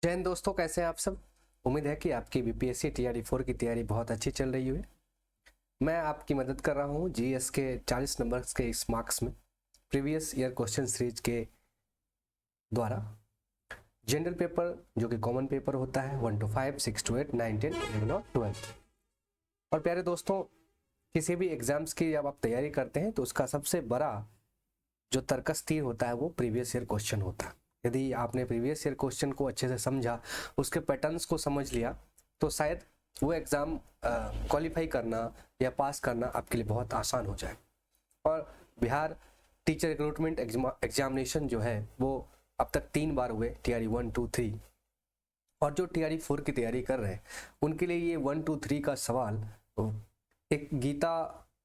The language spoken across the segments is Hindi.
जय हिंद दोस्तों, कैसे हैं आप सब। उम्मीद है कि आपकी बीपीएससी टीआरई 4 की तैयारी बहुत अच्छी चल रही है। मैं आपकी मदद कर रहा हूं जीएस के 40 नंबर्स के इस मार्क्स में प्रीवियस ईयर क्वेश्चन सीरीज के द्वारा। जनरल पेपर जो कि कॉमन पेपर होता है 1 to 5, 6 to 8, 9, 10, 11 और 12। और प्यारे दोस्तों, किसी भी एग्जाम्स की जब आप तैयारी करते हैं तो उसका सबसे बड़ा जो तर्कस तीर होता है वो प्रीवियस ईयर क्वेश्चन होता है। यदि आपने प्रीवियस ईयर क्वेश्चन को अच्छे से समझा, उसके पैटर्न्स को समझ लिया, तो शायद वो एग्ज़ाम क्वालिफाई करना या पास करना आपके लिए बहुत आसान हो जाए। और बिहार टीचर रिक्रूटमेंट एग्जामिनेशन जो है वो अब तक 3 बार हुए, टीआरई 1, 2, 3। और जो टीआरई 4 की तैयारी कर रहे हैं उनके लिए ये 1, 2, 3 का सवाल एक गीता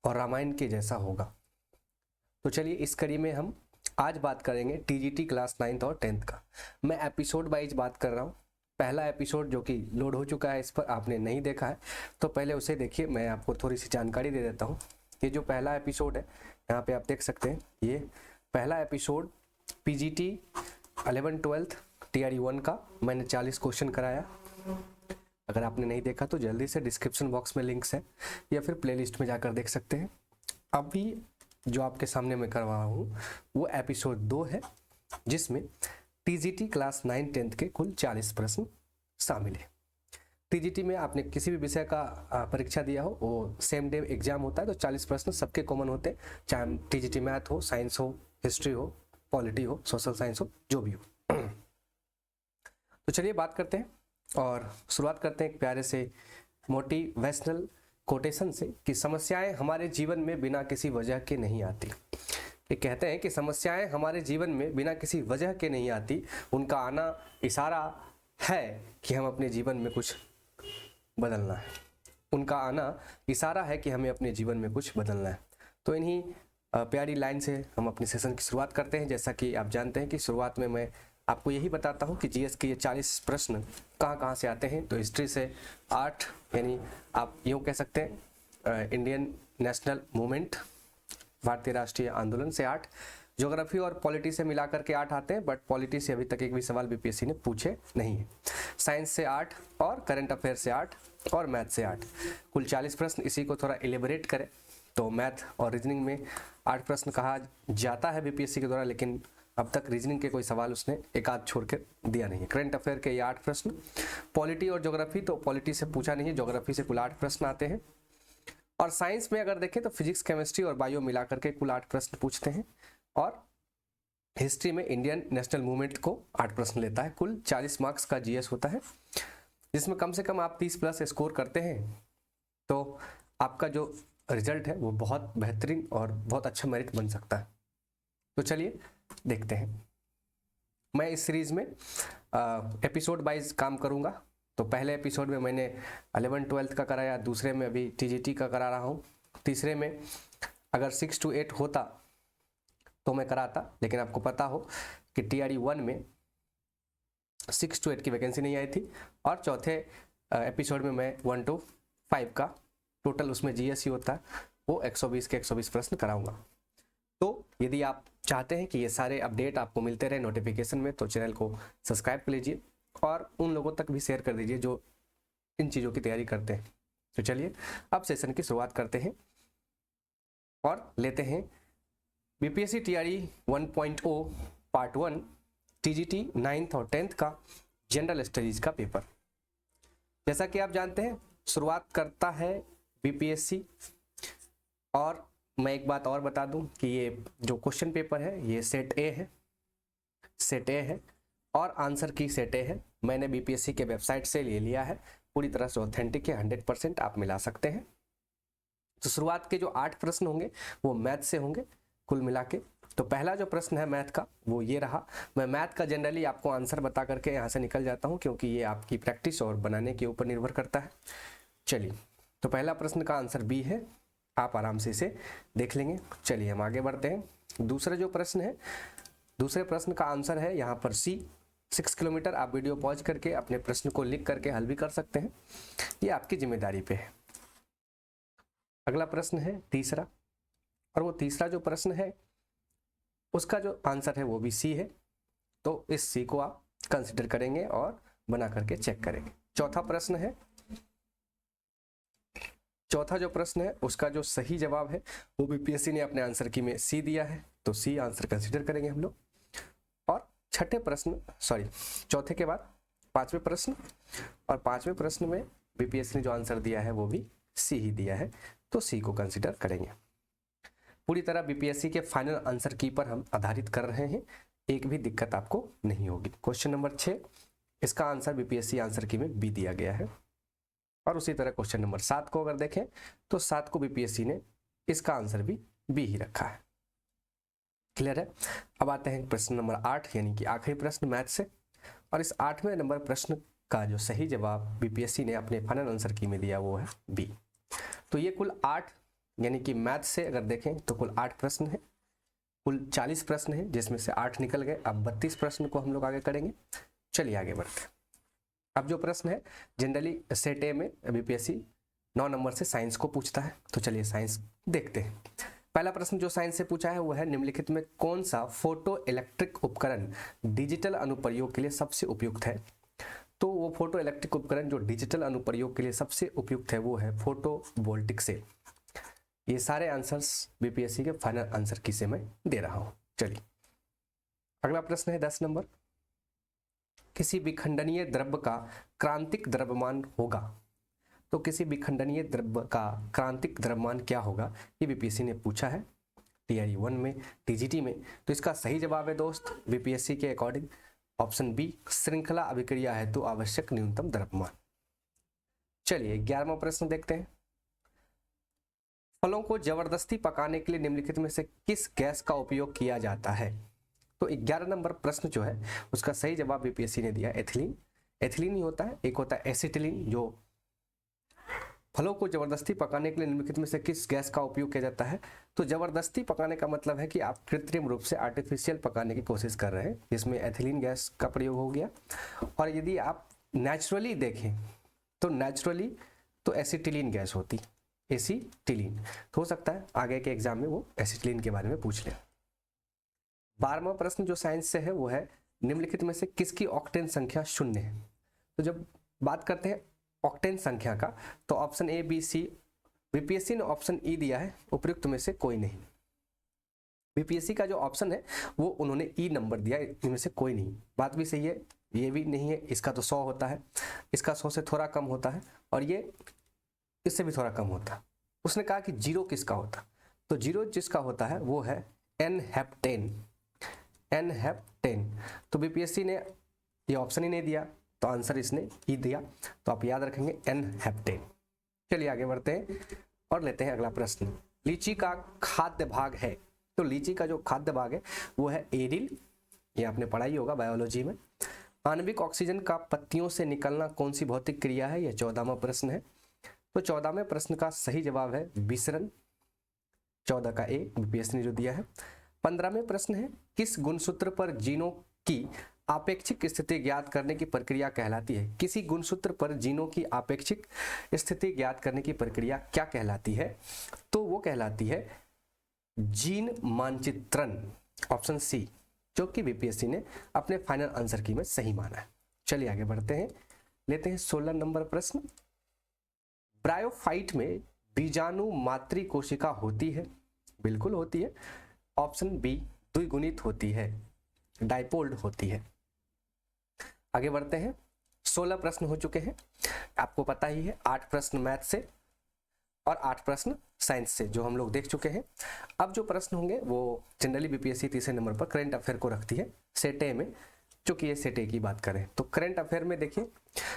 और रामायण के जैसा होगा। तो चलिए इस कड़ी में हम आज बात करेंगे टीजीटी क्लास 9th और 10th का। मैं एपिसोड वाइज बात कर रहा हूँ। पहला एपिसोड जो कि लोड हो चुका है, इस पर आपने नहीं देखा है तो पहले उसे देखिए। मैं आपको थोड़ी सी जानकारी दे देता हूँ। ये जो पहला एपिसोड है, यहाँ पे आप देख सकते हैं, ये पहला एपिसोड पीजीटी 11 12 टीआरई 1 का मैंने 40 क्वेश्चन कराया। अगर आपने नहीं देखा तो जल्दी से डिस्क्रिप्शन बॉक्स में लिंक्स है या फिर प्लेलिस्ट में जाकर देख सकते हैं। अभी जो आपके सामने मैं करवा रहा हूँ वो एपिसोड 2 है, जिसमें टीजीटी क्लास 9 10th के कुल 40 प्रश्न शामिल है। टीजीटी में आपने किसी भी विषय का परीक्षा दिया हो, वो सेम डे एग्जाम होता है, तो 40 प्रश्न सबके कॉमन होते हैं, चाहे टीजीटी मैथ हो, साइंस हो, हिस्ट्री हो, पॉलिटी हो, सोशल साइंस हो, जो भी हो। तो चलिए बात करते हैं और शुरुआत करते हैं एक प्यारे से मोटिवेशनल कोटेशन से कि समस्याएं हमारे जीवन में बिना किसी वजह के नहीं आती। ये कहते हैं कि समस्याएं हमारे जीवन में बिना किसी वजह के नहीं आती, उनका आना इशारा है कि हम अपने जीवन में कुछ बदलना है। उनका आना इशारा है कि हमें अपने जीवन में कुछ बदलना है। तो इन्हीं प्यारी लाइन से हम अपने सेशन की शुरुआत करते हैं। जैसा कि आप जानते हैं कि शुरुआत में मैं आपको यही बताता हूँ कि जीएस के ये 40 प्रश्न कहाँ कहाँ से आते हैं। तो हिस्ट्री से 8, यानी आप यूँ कह सकते हैं इंडियन नेशनल मूवमेंट, भारतीय राष्ट्रीय आंदोलन से 8, ज्योग्राफी और पॉलिटी से मिलाकर के 8 आते हैं, बट पॉलिटी से अभी तक एक भी सवाल बीपीएससी ने पूछे नहीं है। साइंस से 8 और करंट अफेयर से 8 और मैथ से 8, कुल 40 प्रश्न। इसी को थोड़ा एलिबरेट करें तो मैथ और रीजनिंग में 8 प्रश्न कहा जाता है बीपीएससी के द्वारा, लेकिन अब तक रीजनिंग के कोई सवाल उसने एक आध छोड़ कर दिया नहीं है। करंट अफेयर के ये 8 प्रश्न, पॉलिटी और ज्योग्राफी तो पॉलिटी से पूछा नहीं है, ज्योग्राफी से कुल 8 प्रश्न आते हैं। और साइंस में अगर देखें तो फिजिक्स, केमिस्ट्री और बायो मिलाकर के कुल 8 प्रश्न पूछते हैं। और हिस्ट्री में इंडियन नेशनल मूवमेंट को 8 प्रश्न लेता है। कुल 40 मार्क्स का जीएस होता है, जिसमें कम से कम आप 30 प्लस स्कोर करते हैं तो आपका जो रिजल्ट है वो बहुत बेहतरीन और बहुत अच्छा मेरिट बन सकता है। तो चलिए देखते हैं। मैं इस सीरीज में एपिसोड वाइज काम करूंगा। तो पहले एपिसोड में मैंने 11 12 का कराया, दूसरे में अभी टीजीटी का करा रहा हूँ, तीसरे में अगर 6 to 8 होता तो मैं कराता, लेकिन आपको पता हो कि टीआरई 1 में 6 to 8 की वैकेंसी नहीं आई थी। और चौथे एपिसोड में मैं 1 to 5 का टोटल उसमें जीएस होता है, वो 120 के 120 प्रश्न कराऊंगा। तो यदि आप चाहते हैं कि ये सारे अपडेट आपको मिलते रहे नोटिफिकेशन में, तो चैनल को सब्सक्राइब कर लीजिए और उन लोगों तक भी शेयर कर दीजिए जो इन चीज़ों की तैयारी करते हैं। तो चलिए अब सेशन की शुरुआत करते हैं और लेते हैं BPSC TRE 1.0 part 1 TGT 9th और 10th का जनरल स्टडीज का पेपर। जैसा कि आप जानते हैं, शुरुआत करता है बीपीएससी। और मैं एक बात और बता दूं कि ये जो क्वेश्चन पेपर है ये सेट ए है, सेट ए है और आंसर की सेट ए है। मैंने बीपीएससी के वेबसाइट से ले लिया है, पूरी तरह से ऑथेंटिक है, 100% आप मिला सकते हैं। तो शुरुआत के जो 8 प्रश्न होंगे वो मैथ से होंगे कुल मिला के। तो पहला जो प्रश्न है मैथ का वो ये रहा। मैं मैथ का जनरली आपको आंसर बता करके यहाँ से निकल जाता हूँ, क्योंकि ये आपकी प्रैक्टिस और बनाने के ऊपर निर्भर करता है। चलिए, तो पहला प्रश्न का आंसर बी है, आप आराम से इसे देख लेंगे। चलिए हम आगे बढ़ते हैं। दूसरा जो प्रश्न है, दूसरे प्रश्न का आंसर है यहाँ पर सी, 6 किलोमीटर। आप वीडियो पॉज करके अपने प्रश्न को लिख करके हल भी कर सकते हैं, ये आपकी जिम्मेदारी पे है। अगला प्रश्न है तीसरा, और वो तीसरा जो प्रश्न है उसका जो आंसर है वो भी सी है। तो इस सी को आप कंसिडर करेंगे और बना करके चेक करेंगे। चौथा प्रश्न है, चौथा जो प्रश्न है उसका जो सही जवाब है वो बीपीएससी ने अपने आंसर की में सी दिया है, तो सी आंसर कंसीडर करेंगे हम लोग। और छठे प्रश्न, सॉरी चौथे के बाद पांचवें प्रश्न, और पांचवें प्रश्न में बीपीएससी ने जो आंसर दिया है वो भी सी ही दिया है, तो सी को कंसीडर करेंगे। पूरी तरह बीपीएससी के फाइनल आंसर की पर हम आधारित कर रहे हैं, एक भी दिक्कत आपको नहीं होगी। क्वेश्चन नंबर 6, इसका आंसर बीपीएससी आंसर की में बी दिया गया है। और उसी तरह क्वेश्चन नंबर 7 को अगर देखें तो 7 को बीपीएससी ने इसका आंसर भी बी ही रखा है। क्लियर है। अब आते हैं प्रश्न नंबर 8 यानी कि आखिरी प्रश्न मैथ से, और इस 8वें नंबर प्रश्न का जो सही जवाब बीपीएससी ने अपने फाइनल आंसर की में दिया वो है बी। तो ये कुल 8 यानी कि मैथ से अगर देखें तो कुल 8 प्रश्न है, कुल 40 प्रश्न है जिसमें से 8 निकल गए। अब 32 प्रश्न को हम लोग आगे करेंगे। चलिए आगे बढ़ते हैं। अब जो प्रश्न है जनरली सेट ए में बीपीएससी 9 नंबर से साइंस को पूछता है, तो चलिए साइंस देखते हैं। पहला प्रश्न जो साइंस से पूछा है वो है निम्नलिखित में कौन सा फोटो इलेक्ट्रिक उपकरण डिजिटल अनुप्रयोग के लिए सबसे उपयुक्त है। तो वो फोटो इलेक्ट्रिक उपकरण जो डिजिटल अनुप्रयोग के लिए सबसे उपयुक्त है वो है फोटो वोल्टिक सेल। ये सारे आंसर्स बीपीएससी के फाइनल आंसर की से मैं दे रहा हूं। चलिए अगला प्रश्न है 10 नंबर, किसी विखंडनीय द्रव्य का क्रांतिक द्रव्यमान होगा। तो किसी विखंडनीय द्रव्य का क्रांतिक द्रव्यमान क्या होगा, ये बीपीएससी ने पूछा है टीआरई 1 में, टीजीटी में। तो इसका सही जवाब है दोस्त बीपीएससी के अकॉर्डिंग ऑप्शन बी, श्रृंखला अभिक्रिया हेतु आवश्यक न्यूनतम द्रव्यमान। चलिए 11वां प्रश्न देखते हैं। फलों को जबरदस्ती पकाने के लिए निम्नलिखित में से किस गैस का उपयोग किया जाता है। तो 11 नंबर प्रश्न जो है उसका सही जवाब बीपीएससी ने दिया एथिलीन। एथिलीन ही होता है, एक होता है एसिटिलीन। जो फलों को जबरदस्ती पकाने के लिए निम्नलिखित में से किस गैस का उपयोग किया जाता है। तो जबरदस्ती पकाने का मतलब है कि आप कृत्रिम रूप से आर्टिफिशियल पकाने की कोशिश कर रहे हैं, जिसमें एथिलीन गैस का प्रयोग हो गया। और यदि आप नेचुरली देखें तो नेचुरली तो एसिटिलीन गैस होती, एसिटिलीन। तो हो सकता है आगे के एग्जाम में वो एसिटिलीन के बारे में पूछ लें। 12वां प्रश्न जो साइंस से है वो है निम्नलिखित में से किसकी ऑक्टेन संख्या 0 है। तो जब बात करते हैं ऑक्टेन संख्या का तो option A B C, BPSC ने ऑप्शन ई दिया है, उपयुक्त में से कोई नहीं। बीपीएससी का जो ऑप्शन है वो उन्होंने ई नंबर दिया, इनमें से कोई नहीं। बात भी सही है, ये भी नहीं है, इसका तो 100 होता है, इसका 100 से थोड़ा कम होता है, और ये इससे भी थोड़ा कम होता है। उसने कहा कि 0 किसका होता, तो 0 जिसका होता है वो है एन-हेप्टेन। एन-हेप्टेन। तो बीपीएससी ने ये ऑप्शन ही नहीं दिया, तो आंसर इसने ही दिया, तो आप याद रखेंगे एन-हेप्टेन। चलिए आगे बढ़ते हैं और लेते हैं अगला प्रश्न। लीची का खाद्य भाग है, तो लीची का जो खाद्य भाग है वो है एरिल, ये आपने पढ़ा ही होगा बायोलॉजी में। आणविक ऑक्सीजन का पत्तियों से निकलना कौन सी भौतिक क्रिया है, यह 14वां प्रश्न है। तो 14वें प्रश्न का सही जवाब है विसरण, 14 का ए बीपीएससी ने जो दिया है। 15वें प्रश्न है किस गुणसूत्र पर जीनों की आपेक्षिक स्थिति ज्ञात करने की प्रक्रिया कहलाती है। किसी गुणसूत्र पर जीनों की आपेक्षिक स्थिति ज्ञात करने की प्रक्रिया क्या कहलाती है, तो वो कहलाती है जीन मानचित्रण, ऑप्शन सी, जो कि बीपीएससी ने अपने फाइनल आंसर की में सही माना है। चलिए आगे बढ़ते हैं, लेते हैं 16 नंबर प्रश्न। ब्रायोफाइट में बीजाणु मातृ कोशिका होती है, बिल्कुल होती है, ऑप्शन बी द्विगुणित होती है, डाइपोल्ड होती है। आगे बढ़ते हैं, 16 प्रश्न हो चुके हैं, आपको पता ही है 8 प्रश्न मैथ से और 8 प्रश्न साइंस से जो हम लोग देख चुके हैं। अब जो प्रश्न होंगे वो जनरली बीपीएससी तीसरे नंबर पर करंट अफेयर को रखती है सेट ए में, चूंकि ये सेट ए की बात करें तो करंट अफेयर में देखिए,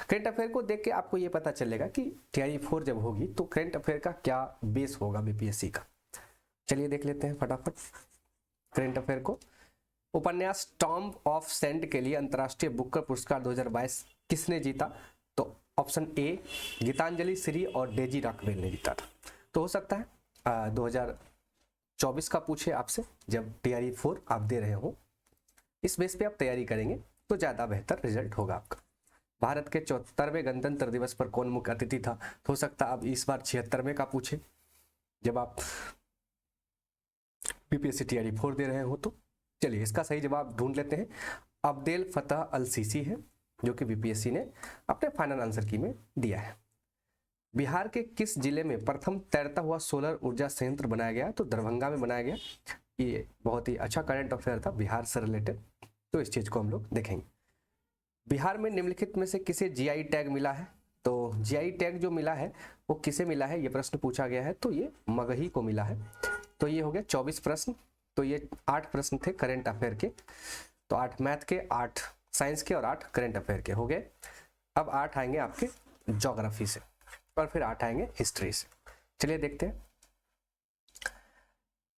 करंट अफेयर को देख के आपको ये पता चलेगा कि टीआरई 4 जब होगी तो करंट अफेयर का क्या बेस होगा बीपीएससी का। चलिए देख लेते हैं फटाफट करंट अफेयर को। उपन्यास टॉम ऑफ सेंट के लिए अंतर्राष्ट्रीय बुकर पुरस्कार 2022 किसने जीता, तो ऑप्शन ए गीतांजलि श्री और डेजी रॉकवेल ने जीता था। तो हो सकता है 2024 का पूछे आपसे, जब टीआरई 4 आप दे रहे हो, इस बेस पे आप तैयारी करेंगे तो ज़्यादा बेहतर रिजल्ट होगा आपका। भारत के 74वें गणतंत्र दिवस पर कौन मुख्य अतिथि था, तो हो सकता है अब इस बार 76वें का पूछे जब आप बीपीएससी टीआरई 4 दे रहे हो। तो चलिए इसका सही जवाब ढूंढ लेते हैं, अब्देल फतह अल सीसी है, जो कि बीपीएससी ने अपने फाइनल आंसर की में दिया है। बिहार के किस जिले में प्रथम तैरता हुआ सोलर ऊर्जा संयंत्र बनाया गया? तो दरभंगा में बनाया गया। ये बहुत ही अच्छा करंट अफेयर था बिहार से रिलेटेड, तो इस चीज को हम लोग देखेंगे। बिहार में निम्नलिखित में से किसे जीआई टैग मिला है? तो जीआई टैग जो मिला है वो किसे मिला है, ये प्रश्न पूछा गया है, तो ये मगही को मिला है। तो ये हो गया 24 प्रश्न। तो ये 8 प्रश्न थे करंट अफेयर के, तो 8 मैथ के, 8 साइंस के और 8 करंट अफेयर के हो गए। अब 8 आएंगे आपके ज्योग्राफी से और फिर 8 आएंगे हिस्ट्री से। चलिए देखते हैं।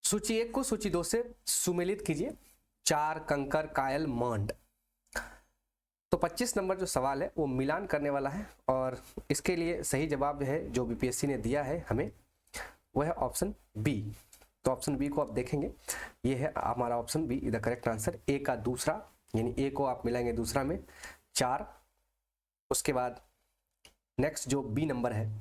सूची 1 को सूची 2 से सुमेलित कीजिए। 4 कंकर कायल मांड। तो 25 नंबर जो सवाल है वो मिलान करने वाला है और इसके लिए सही जवाब है जो बीपीएससी ने दिया है हमें, वह है ऑप्शन बी। तो ऑप्शन बी को आप देखेंगे, ये है हमारा option B the correct answer. A का दूसरा, यानी ए को आप मिलाएंगे दूसरा में 4। उसके बाद नेक्स्ट जो बी नंबर है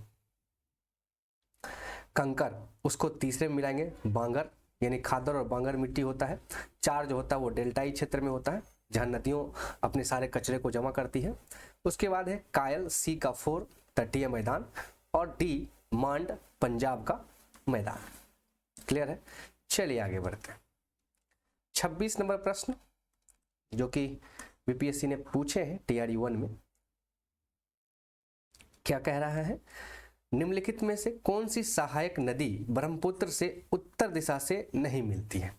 कंकर, उसको तीसरे में मिलाएंगे बांगर, यानी खादर और बांगर मिट्टी होता है। 4 जो होता है वो डेल्टाई क्षेत्र में होता है जहां नदियों अपने सारे कचरे को जमा करती है। उसके बाद है कायल, सी का 4 तटीय मैदान और डी मांड पंजाब का मैदान। क्लियर है? चलिए आगे बढ़ते हैं। 26 नंबर प्रश्न जो कि बीपीएससी ने पूछे हैं टीआरई 1 में, क्या कह रहा है? निम्नलिखित में से कौन सी सहायक नदी ब्रह्मपुत्र से उत्तर दिशा से नहीं मिलती है?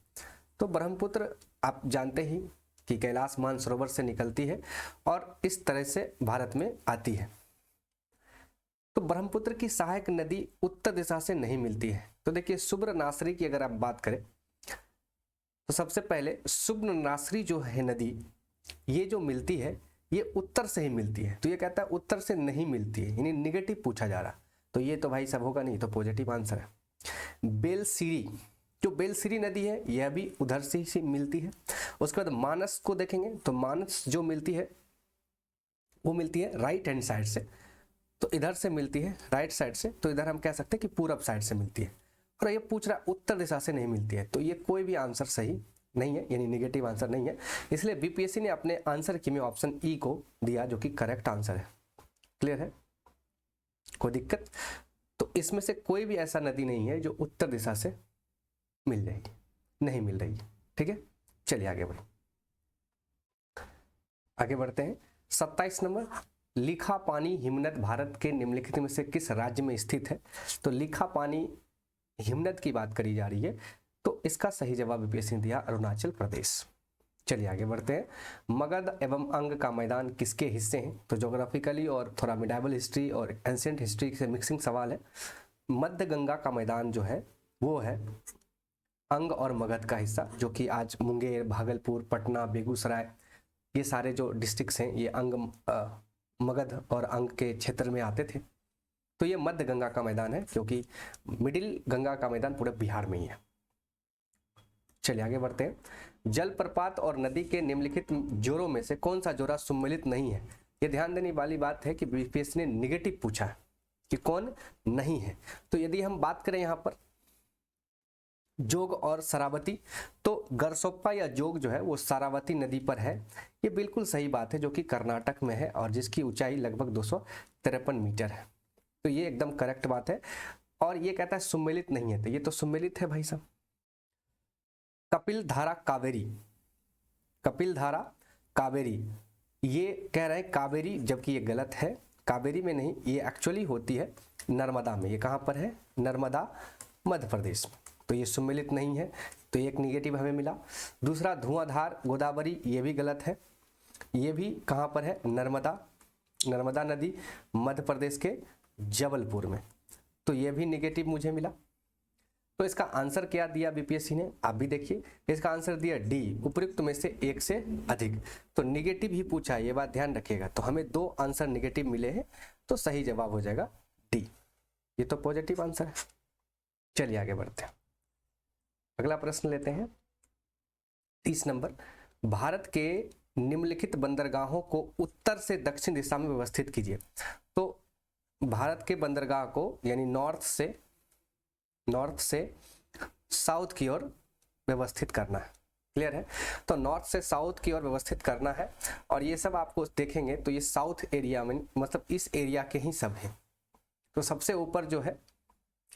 तो ब्रह्मपुत्र आप जानते ही कि कैलाश मानसरोवर से निकलती है और इस तरह से भारत में आती है। तो ब्रह्मपुत्र की सहायक नदी उत्तर दिशा से नहीं मिलती है। तो देखिए सुब्रनासरी की अगर आप बात करें तो सबसे पहले सुब्रनासरी जो है नदी, ये जो मिलती है ये उत्तर से ही मिलती है। तो ये कहता है उत्तर से नहीं मिलती है, यानी निगेटिव पूछा जा रहा। तो ये तो भाई सब होगा नहीं, तो पॉजिटिव आंसर है। बेलसीरी, जो बेलसीरी नदी है यह भी उधर से ही मिलती है। उसके बाद मानस को देखेंगे तो मानस जो मिलती है वो मिलती है राइट हैंड साइड से, तो इधर से मिलती है राइट साइड से, तो इधर हम कह सकते हैं कि पूरब साइड से मिलती है। और ये पूछ रहा है उत्तर दिशा से नहीं मिलती है, तो ये कोई भी आंसर सही नहीं है, यानी निगेटिव आंसर नहीं है। इसलिए बीपीएससी ने अपने आंसर की में ऑप्शन ई को दिया जो कि करेक्ट आंसर है। क्लियर है? कोई दिक्कत? तो इसमें से कोई भी ऐसा नदी नहीं है जो उत्तर दिशा से मिल जाएगी, नहीं मिल रही है। ठीक है, चलिए आगे बढ़ो। आगे बढ़ते हैं। 27 नंबर, लिखा पानी हिमनद भारत के निम्नलिखित में से किस राज्य में स्थित है? तो लिखा पानी हिमनद की बात करी जा रही है, तो इसका सही जवाब बीपीएससी ने दिया अरुणाचल प्रदेश। चलिए आगे बढ़ते हैं। मगध एवं अंग का मैदान किसके हिस्से हैं? तो ज्योग्राफिकली और थोड़ा मिडाइवल हिस्ट्री और एंशिएंट हिस्ट्री से मिक्सिंग सवाल है। मध्य गंगा का मैदान जो है वो है अंग और मगध का हिस्सा, जो कि आज मुंगेर, भागलपुर, पटना, बेगूसराय, ये सारे जो डिस्ट्रिक्ट्स हैं ये अंग मगध और अंग के क्षेत्र में आते थे। तो ये मध्य गंगा का मैदान है, क्योंकि मिडिल गंगा का मैदान पूरे बिहार में ही है। चलिए आगे बढ़ते हैं। जलप्रपात और नदी के निम्नलिखित जोड़ों में से कौन सा जोड़ा सम्मिलित नहीं है? ये ध्यान देने वाली बात है कि बीपीएससी ने निगेटिव पूछा है कि कौन नहीं है। तो यदि हम बात करें यहाँ पर जोग और शरावती, तो गरसोप्पा या जोग जो है वो शरावती नदी पर है। ये बिल्कुल सही बात है, जो कि कर्नाटक में है और जिसकी ऊंचाई लगभग 253 मीटर है। तो ये एकदम करेक्ट बात है। और ये कहता है सम्मिलित नहीं है, तो ये तो सम्मिलित है भाई साहब। कपिल धारा कावेरी, कपिल धारा कावेरी, ये कह रहे हैं कावेरी, जबकि ये गलत है। कावेरी में नहीं, ये एक्चुअली होती है नर्मदा में। ये कहाँ पर है? नर्मदा, मध्य प्रदेश में। तो ये सम्मिलित नहीं है, तो एक निगेटिव हमें मिला। दूसरा धुआंधार गोदावरी, ये भी गलत है। ये भी कहाँ पर है? नर्मदा, नर्मदा नदी मध्य प्रदेश के जबलपुर में। तो ये भी निगेटिव मुझे मिला। तो इसका आंसर क्या दिया बीपीएससी ने, आप भी देखिए। इसका आंसर दिया डी, उपयुक्त में से एक से अधिक। तो निगेटिव ही पूछा है, ये बात ध्यान रखिएगा। तो हमें 2 आंसर निगेटिव मिले हैं, तो सही जवाब हो जाएगा डी। ये तो पॉजिटिव आंसर है। चलिए आगे बढ़ते हैं। अगला प्रश्न लेते हैं 30 नंबर। भारत के निम्नलिखित बंदरगाहों को उत्तर से दक्षिण दिशा में व्यवस्थित कीजिए। तो भारत के बंदरगाह को यानी नॉर्थ से साउथ की ओर व्यवस्थित करना है। क्लियर है। तो नॉर्थ से साउथ की ओर व्यवस्थित करना है, और ये सब आपको देखेंगे तो ये साउथ एरिया में, मतलब इस एरिया के ही सब है। तो सबसे ऊपर जो है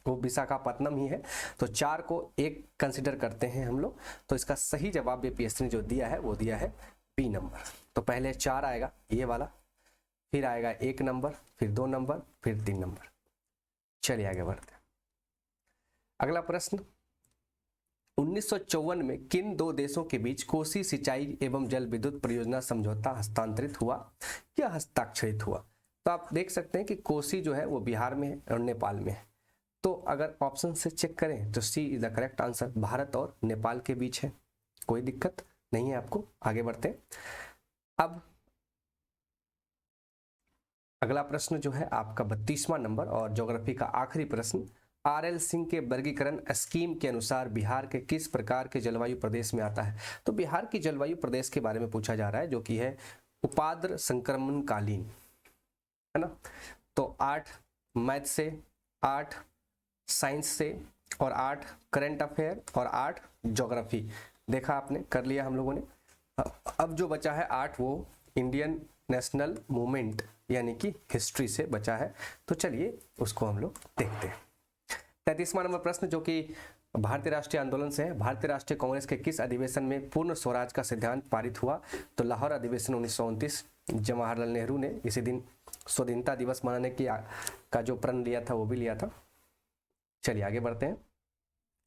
वो विशाखापट्टनम ही है। तो 4 को 1 कंसिडर करते हैं हम लोग। तो इसका सही जवाब बीपीएससी ने जो दिया है वो दिया है बी नंबर। तो पहले 4 आएगा ये वाला, फिर आएगा 1 नंबर, फिर 2 नंबर, फिर 3 नंबर। चलिए आगे बढ़ते हैं। अगला प्रश्न, 1954 में किन 2 देशों के बीच कोसी सिंचाई एवं जल विद्युत परियोजना समझौता हस्तांतरित हुआ या हस्ताक्षरित हुआ? तो आप देख सकते हैं कि कोसी जो है वो बिहार में है और नेपाल में है। तो अगर ऑप्शन से चेक करें तो C is the correct answer, Bharat और नेपाल के बीच है। कोई दिक्कत नहीं है आपको। आगे बढ़ते हैं। अब अगला प्रश्न जो है आपका 32वां नंबर और ज्योग्राफी का आखिरी प्रश्न, आरएल सिंह के वर्गीकरण स्कीम के अनुसार बिहार के किस प्रकार के जलवायु प्रदेश में आता है? तो बिहार की जलवायु प्रदेश के बारे में पूछा जा रहा है, जो कि है उपाद्र संक्रमणकालीन, है ना। तो 8 मैथ से, 8 साइंस से, और 8 करंट अफेयर, और 8 ज्योग्राफी। देखा आपने, कर लिया हम लोगों ने। अब जो बचा है 8 वो इंडियन नेशनल मूवमेंट यानी कि हिस्ट्री से बचा है। तो चलिए उसको हम लोग देखते हैं। 33वां नंबर प्रश्न जो कि भारतीय राष्ट्रीय आंदोलन से है, भारतीय राष्ट्रीय कांग्रेस के किस अधिवेशन में पूर्ण स्वराज का सिद्धांत पारित हुआ? तो लाहौर अधिवेशन 1929। जवाहरलाल नेहरू ने इसी दिन स्वाधीनता दिवस मनाने का जो प्रण लिया था वो भी लिया था। चलिए आगे बढ़ते हैं।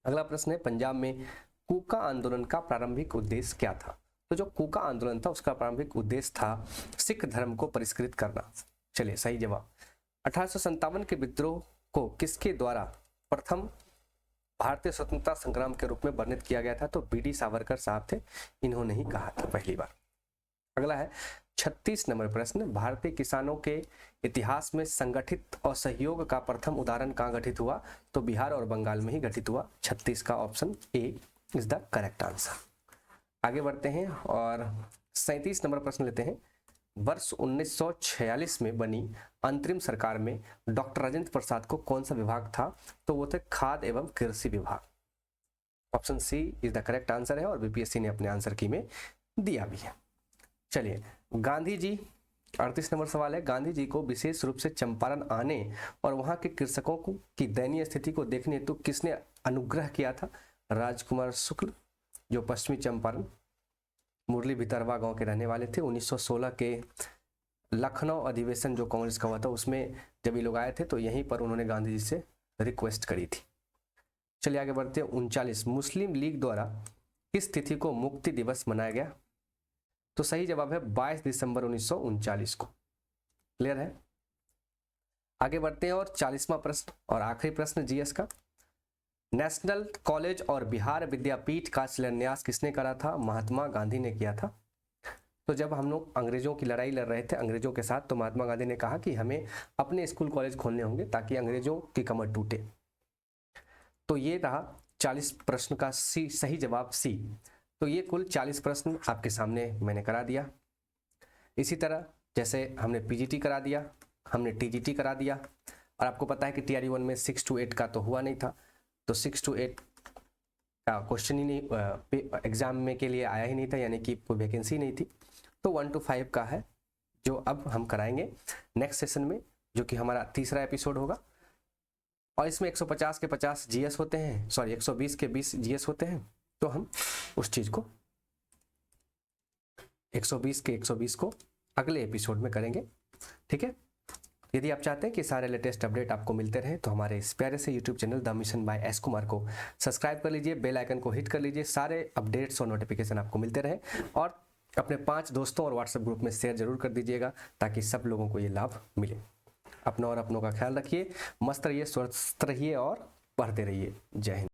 अगला प्रश्न है, पंजाब में कूका आंदोलन का प्रारंभिक उद्देश्य क्या था? तो जो कूका आंदोलन था उसका प्रारंभिक उद्देश्य था सिख धर्म को परिष्कृत करना। चलिए सही जवाब। 1857 के विद्रोह को किसके द्वारा प्रथम भारतीय स्वतंत्रता संग्राम के रूप में वर्णित किया गया था? तो बीडी सावरकर साहब थे, इन्होंने ही कहा था पहली बार। अगला है 36 नंबर प्रश्न, भारतीय किसानों के इतिहास में संगठित और सहयोग का प्रथम उदाहरण कहाँ घटित हुआ? तो बिहार और बंगाल में ही घटित हुआ। 36 का option A is the correct answer. आगे बढ़ते हैं और 37 नंबर प्रश्न लेते हैं। वर्ष 1946 में बनी अंतरिम सरकार में डॉक्टर राजेंद्र प्रसाद को कौन सा विभाग था? तो वो थे खाद्य एवं कृषि विभाग। Option C is the correct answer है और बीपीएससी ने अपने आंसर की में दिया भी है। चलिए, गांधी जी, 38 नंबर सवाल है, गांधी जी को विशेष रूप से चंपारण आने और वहां के कृषकों की दयनीय स्थिति को देखने हेतु किसने अनुग्रह किया था? राजकुमार शुक्ल, जो पश्चिमी चंपारण मुरली भितरवा गांव के रहने वाले थे। 1916 के लखनऊ अधिवेशन जो कांग्रेस का हुआ था उसमें जब ये लोग आए थे तो यहीं पर उन्होंने गांधी जी से रिक्वेस्ट करी थी। चलिए आगे बढ़ते हैं। 39, मुस्लिम लीग द्वारा किस तिथि को मुक्ति दिवस मनाया गया? तो सही जवाब है 22 दिसंबर 1939 को। क्लियर है। आगे बढ़ते हैं और 40वां प्रश्न और आखिरी प्रश्न जीएस का, नेशनल कॉलेज और बिहार विद्यापीठ का शिलान्यास किसने करा था? महात्मा गांधी ने किया था। तो जब हम लोग अंग्रेजों की लड़ाई लड़ रहे थे अंग्रेजों के साथ, तो महात्मा गांधी ने कहा कि हमें अपने स्कूल कॉलेज खोलने होंगे ताकि अंग्रेजों की कमर टूटे। तो ये रहा 40 प्रश्न का सही जवाब सी। तो ये कुल 40 प्रश्न आपके सामने मैंने करा दिया। इसी तरह जैसे हमने पीजीटी करा दिया, हमने टीजीटी करा दिया, और आपको पता है कि टीआरई 1 में 6 to 8 का तो हुआ नहीं था, तो 6 to 8 का क्वेश्चन ही नहीं एग्जाम में के लिए आया ही नहीं था, यानी कि कोई वैकेंसी नहीं थी। तो 1 to 5 का है जो अब हम कराएंगे नेक्स्ट सेशन में, जो कि हमारा तीसरा एपिसोड होगा। और इसमें 150 के 50 जीएस होते हैं, सॉरी 120 के 20 जीएस होते हैं। तो हम उस चीज को 120 के 120 को अगले एपिसोड में करेंगे, ठीक है। यदि आप चाहते हैं कि सारे लेटेस्ट अपडेट आपको मिलते रहे तो हमारे इस प्यारे से YouTube channel the mission by S Kumar को सब्सक्राइब कर लीजिए, बेल आइकन को हिट कर लीजिए, सारे अपडेट्स और नोटिफिकेशन आपको मिलते रहे, और अपने 5 दोस्तों और व्हाट्सएप ग्रुप में शेयर जरूर कर दीजिएगा ताकि सब लोगों को ये लाभ मिले। अपना और अपनों का ख्याल रखिए, मस्त रहिए, स्वस्थ रहिए और पढ़ते रहिए। जय हिंद।